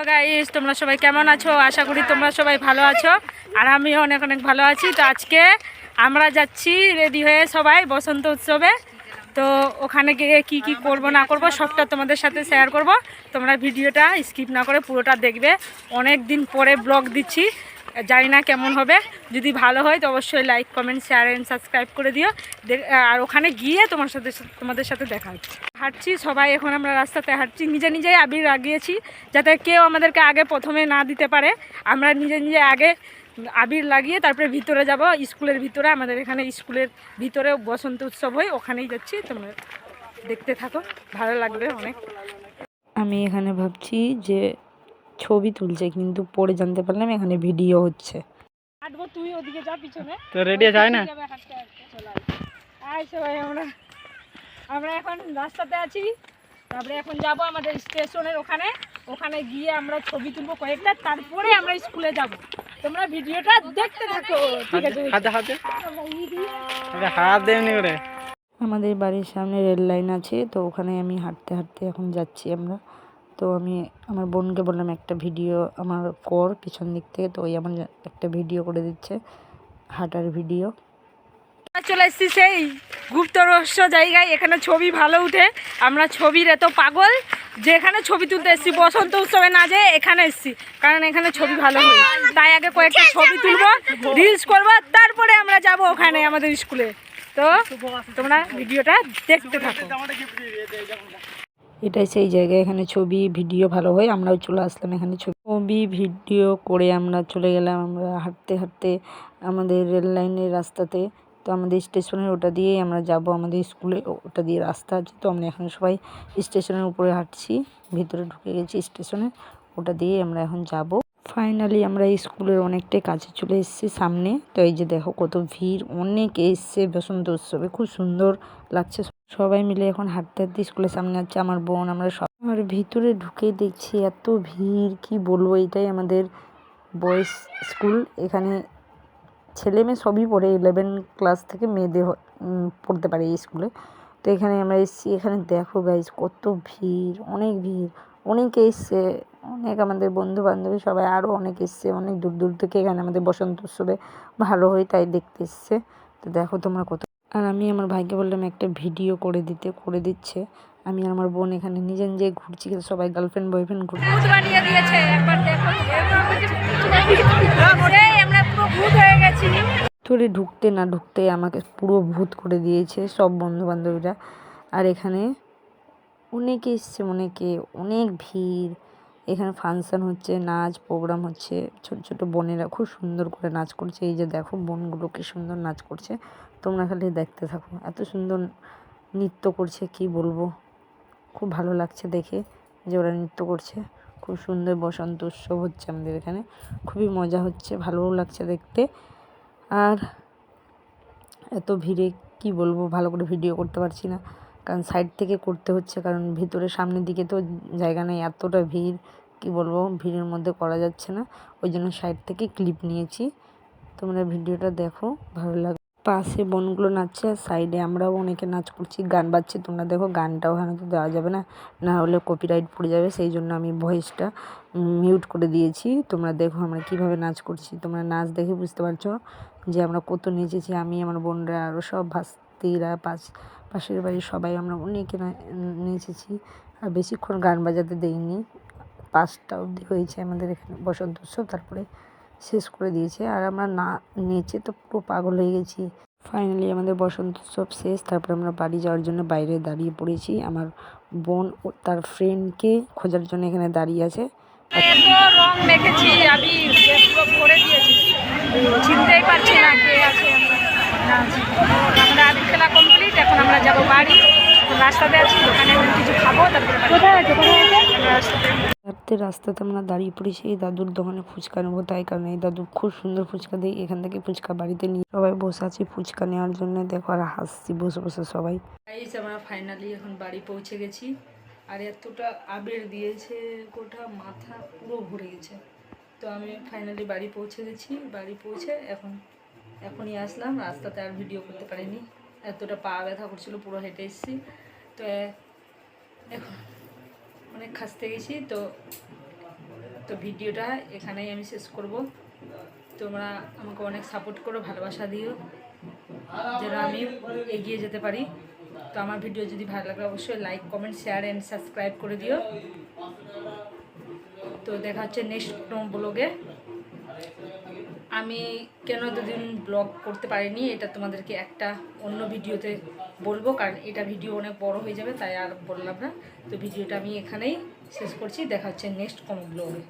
Guys, তোমরা সবাই কেমন আছো? আশা করি তোমরা সবাই ভালো আছো, আর আমিও অনেক অনেক ভালো আছি। তো আজকে আমরা যাচ্ছি রেডি হয়ে সবাই বসন্ত উৎসবে। তো ওখানে গিয়ে কি কি করব না করব সবটা তোমাদের সাথে শেয়ার করব। তোমরা ভিডিওটা স্কিপ না করে পুরোটা দেখবে। অনেক দিন পরে ব্লগ দিচ্ছি, জানি না কেমন হবে। যদি ভালো হয় তো অবশ্যই like comment share and subscribe করে দিও। আর ওখানে গিয়ে তোমাদের সাথে দেখা হচ্ছে। হাঁটছি সবাই, এখন আমরা রাস্তাতে হাঁটছি, নিজে নিজেই আবির লাগিয়েছি যাতে কেউ আমাদেরকে আগে প্রথমে না দিতে পারে। আমরা নিজে নিজে আগে আবির লাগিয়ে তারপরে ভিতরে যাব, স্কুলের ভিতরে। আমাদের এখানে স্কুলের ভিতরে বসন্ত উৎসব হয়, ওখানেই যাচ্ছি। তোমরা দেখতে থাকো, ভালো লাগবে অনেক। আমি এখানে ভাবছি যে ছবি তুলছে, কিন্তু পরে জানতে পারলাম এখানে ভিডিও হচ্ছে। হাঁটবো, তুই ওদিকে যা পিছনে, তো রেডি যায় না। সবাই আমরা এখন রাস্তাতে আছি, তারপরে এখন যাব আমাদের স্টেশনের ওখানে। ওখানে গিয়ে আমরা ছবি তুলবো কয়েকটা, তারপরে আমরা স্কুলে যাব। তোমরা ভিডিওটা দেখতে থাকো, ঠিক আছে? আমাদের বাড়ির সামনে রেল লাইন আছে, তো ওখানে আমি হাঁটতে হাঁটতে এখন যাচ্ছি আমরা। তো আমি আমার বোনকে বললাম একটা ভিডিও আমার কর পিছন দিক থেকে, তো ওই আমার একটা ভিডিও করে দিচ্ছে, হাঁটার ভিডিও। চলে এসেছি সেই গুপ্ত রহস্য জায়গায়, এখানে ছবি ভালো উঠে। আমরা ছবির এত পাগল যে এখানে ছবি তুলতে এসেছি। বসন্ত উৎসবে না যেয়ে এখানে এসেছি, কারণ এখানে ছবি ভালো হয়। তাই আগে কয়েকটা ছবি তুলবো, রিলস করবো, তারপরে আমরা যাব ওখানে আমাদের স্কুলে। তো তোমরা ভিডিওটা দেখতে থাকো। এটাই সেই জায়গায়, এখানে ছবি ভিডিও ভালো হয়। আমরাও চলে আসলাম এখানে ছবি ভিডিও করে আমরা চলে গেলাম। আমরা হাঁটতে হাঁটতে আমাদের রেল লাইনের রাস্তাতে, তো আমাদের স্টেশনের ওটা দিয়েই আমরা যাব আমাদের স্কুলে। ওটা দিয়ে রাস্তা আছে, তো আমরা এখন সবাই স্টেশনের উপরে হাঁটছি, ভিতরে ঢুকে গেছি স্টেশনে। ওটা দিয়ে আমরা এখন যাব। ফাইনালি আমরা স্কুলের অনেকটাই কাছে চলে এসেছি, সামনে। তো এই যে দেখো কত ভিড়, অনেক এসছে বসন্ত উৎসবে, খুব সুন্দর লাগছে। সবাই মিলে এখন হাঁটতে হাঁটতে স্কুলের সামনে যাচ্ছে, আমার বোন, আমরা সব। আর ভিতরে ঢুকে দেখছি এত ভিড়, কি বলবো। এটাই আমাদের বয়েজ স্কুল, এখানে ছেলে মেয়ে সবই পড়ে, 11 ক্লাস থেকে মেয়েদের পড়তে পারে এই স্কুলে। তো এখানে আমরা এসেছি, এখানে দেখো গাইজ কত ভিড়, অনেক ভিড়, অনেকে এসছে, অনেক আমাদের বন্ধু বান্ধবী সবাই আরও অনেক এসছে, অনেক দূর দূর থেকে। এখানে আমাদের বসন্ত উৎসবে ভালো হয়, তাই দেখতে এসছে। তো দেখো তোমরা কত। আর আমি আমার ভাইকে বললাম একটা ভিডিও করে দিচ্ছে। আমি আর আমার বোন এখানে নিজে নিজে ঘুরছি, সবাই গার্লফ্রেন্ড বয়ফ্রেন্ড ঘুরছি। ভূত বানিয়ে দিয়েছে, একবার দেখো। আমরা পুরো ভূত হয়ে গেছি। ভিতরে ঢুকতে না ঢুকতে আমাকে পুরো ভূত করে দিয়েছে সব বন্ধু বান্ধবীরা। আর এখানে অনেকে এসছে, অনেক ভিড়। এখানে ফাংশন হচ্ছে, নাচ প্রোগ্রাম হচ্ছে। ছোট ছোট বোনেরা খুব সুন্দর করে নাচ করছে। এই যে দেখো বোনগুলো কি সুন্দর নাচ করছে, তোমরা খালি দেখতে থাকো। এত সুন্দর নৃত্য করছে, কি বলবো, খুব ভালো লাগছে দেখে যে ওরা নৃত্য করছে। খুব সুন্দর বসন্ত উৎসব হচ্ছে আমাদের এখানে, খুবই মজা হচ্ছে, ভালোও লাগছে দেখতে। আর এত ভিড়ে কি বলবো, ভালো করে ভিডিও করতে পারছি না, কারণ সাইড থেকে করতে হচ্ছে, কারণ ভিতরে সামনের দিকে তো জায়গা নেই, এতটা ভিড়, কি বলবো, ভিড়ের মধ্যে করা যাচ্ছে না। ওই জন্য সাইড থেকে ক্লিপ নিয়েছি। তোমরা ভিডিওটা দেখো, ভালো লাগবে। পাশে বোনগুলো নাচছে, আর সাইডে আমরাও অনেকে নাচ করছি, গান বাজছে। তোমরা দেখো, গানটাও ওখানে তো দেওয়া যাবে না, না হলে কপিরাইট পড়ে যাবে, সেই জন্য আমি ভয়েসটা মিউট করে দিয়েছি। তোমরা দেখো আমরা কিভাবে নাচ করছি, তোমরা নাচ দেখে বুঝতে পারছো যে আমরা কত নেচেছি। আমি, আমার বোনরা, আরও সব ভাস্তিরা, পাশের বাড়ির সবাই আমরা অনেকে নেচেছি। আর বেশিক্ষণ গান বাজাতে দেইনি, 5টা অবধি হয়েছে আমাদের এখানে বসন্ত উৎসব, তারপরে শেষ করে দিয়েছে। আর আমরা না নেচে তো পুরো পাগল হয়ে গেছি। ফাইনালি আমাদের বসন্ত উৎসব শেষ, তারপরে আমরা বাড়ি যাওয়ার জন্য বাইরে দাঁড়িয়ে পড়েছি। আমার বোন ও তার ফ্রেন্ডকে খোঁজার জন্য এখানে দাঁড়িয়ে আছে। এত রং মেখেছি, আমি পুরো ভরে দিয়েছি, চিনতেই পারছি না কে আছে। আমরা আবির খেলা কমপ্লিট, এখন আমরা যাবো বাড়ি। রাস্তাতে আছি, ওখানে কিছু খাবো, তারপরে রাস্তাতে আমরা দাঁড়িয়ে পড়েছি এই দাদুর দোকানে ফুচকা নেবো, তাই কারণে এই দাদু খুব সুন্দর ফুচকা দেয়। এখান থেকে ফুচকা বাড়িতে নিয়ে সবাই বসে আছি ফুচকা নেওয়ার জন্য। দেখো আর হাসছি বসে বসে সবাই। আমরা ফাইনালি এখন বাড়ি পৌঁছে গেছি। আর এতটা আবির দিয়েছে, গোটা মাথা পুরো ভরে গেছে। তো আমি ফাইনালি বাড়ি পৌঁছে গেছি। বাড়ি পৌঁছে এখনই আসলাম। রাস্তাতে আর ভিডিও করতে পারিনি, এতটা পা ব্যথা করছিল, পুরো হেঁটে এসেছি। তো এখন অনেক খাসতে গেছি, তো তো ভিডিওটা এখানেই আমি শেষ করব। তোমরা আমাকে অনেক সাপোর্ট করো, ভালোবাসা দিও, যেন আমি এগিয়ে যেতে পারি। তো আমার ভিডিও যদি ভালো লাগে অবশ্যই like, comment, share and subscribe করে দিও। তো দেখা হচ্ছে নেক্সট ব্লগে। আমি কেন এতদিন ব্লগ করতে পারিনি এটা তোমাদেরকে একটা অন্য ভিডিওতে বলবো, কারণ এটা ভিডিও অনেক বড় হয়ে যাবে, তাই আর বললাম না। তো ভিডিওটা আমি এখানেই শেষ করছি। দেখা হচ্ছে নেক্সট কোনো ব্লগে।